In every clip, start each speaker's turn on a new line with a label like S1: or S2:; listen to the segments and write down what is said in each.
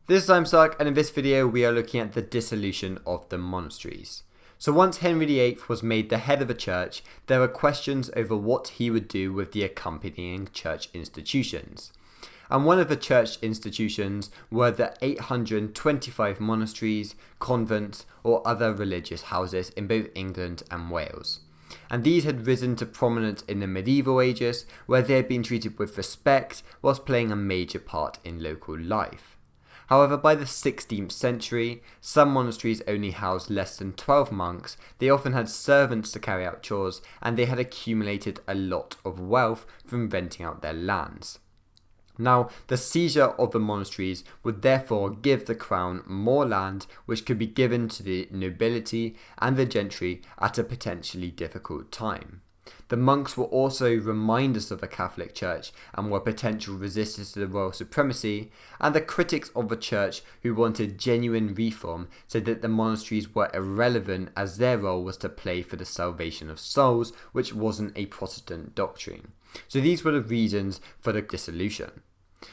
S1: This is I'm Sark, and in this video we are looking at the dissolution of the monasteries. So once Henry VIII was made the head of the church, there were questions over what he would do with the accompanying church institutions. And one of the church institutions were the 825 monasteries, convents, or other religious houses in both England and Wales. And these had risen to prominence in the medieval ages, where they had been treated with respect whilst playing a major part in local life. However, by the 16th century, some monasteries only housed less than 12 monks, they often had servants to carry out chores, and they had accumulated a lot of wealth from renting out their lands. Now, the seizure of the monasteries would therefore give the crown more land, which could be given to the nobility and the gentry at a potentially difficult time. The monks were also reminders of the Catholic Church and were potential resistors to the royal supremacy, and the critics of the church who wanted genuine reform said that the monasteries were irrelevant as their role was to play for the salvation of souls, which wasn't a Protestant doctrine. So these were the reasons for the dissolution.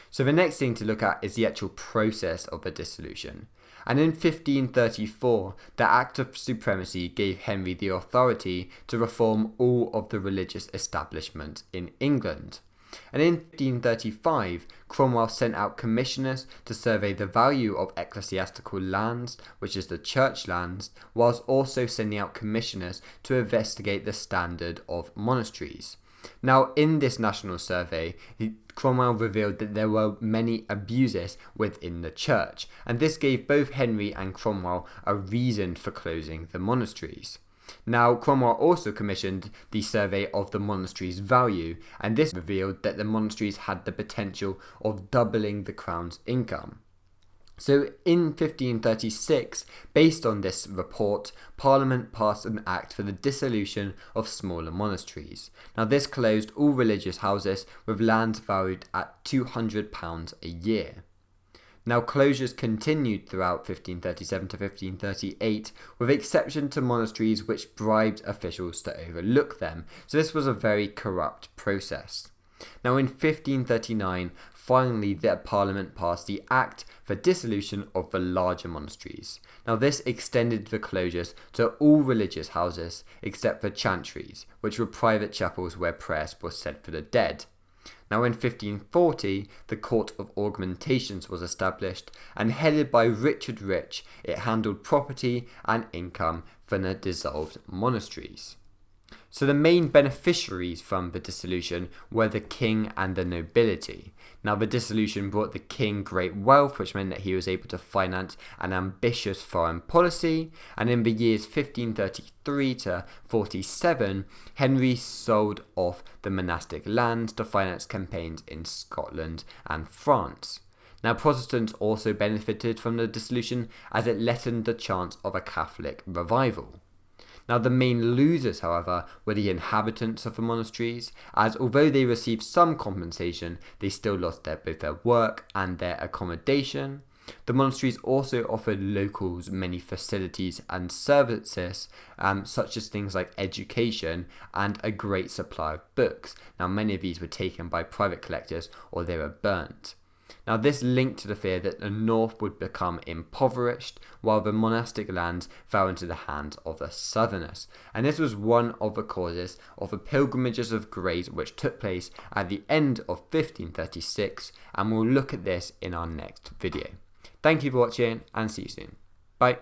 S1: So the next thing to look at is the actual process of the dissolution. And in 1534, the Act of Supremacy gave Henry the authority to reform all of the religious establishments in England. And in 1535, Cromwell sent out commissioners to survey the value of ecclesiastical lands, which is the church lands, whilst also sending out commissioners to investigate the standard of monasteries. Now, in this national survey, Cromwell revealed that there were many abuses within the church, and this gave both Henry and Cromwell a reason for closing the monasteries. Now, Cromwell also commissioned the survey of the monasteries' value, and this revealed that the monasteries had the potential of doubling the crown's income. So in 1536, based on this report, Parliament passed an act for the dissolution of smaller monasteries. Now this closed all religious houses with lands valued at £200 a year. Now closures continued throughout 1537 to 1538, with exception to monasteries which bribed officials to overlook them, so this was a very corrupt process. Now in 1539, finally the Parliament passed the Act for Dissolution of the larger monasteries. Now this extended the closures to all religious houses except for chantries, which were private chapels where prayers were said for the dead. Now in 1540, the Court of Augmentations was established, and headed by Richard Rich, it handled property and income from the dissolved monasteries. So the main beneficiaries from the dissolution were the king and the nobility. Now the dissolution brought the king great wealth, which meant that he was able to finance an ambitious foreign policy, and in the years 1533 to 47, Henry sold off the monastic lands to finance campaigns in Scotland and France. Now Protestants also benefited from the dissolution as it lessened the chance of a Catholic revival. Now the main losers, however, were the inhabitants of the monasteries, as although they received some compensation, they still lost both their work and their accommodation. The monasteries also offered locals many facilities and services, such as things like education and a great supply of books. Now many of these were taken by private collectors or they were burnt. Now this linked to the fear that the north would become impoverished while the monastic lands fell into the hands of the southerners, and this was one of the causes of the pilgrimages of grace which took place at the end of 1536, and we'll look at this in our next video. Thank you for watching and see you soon. Bye.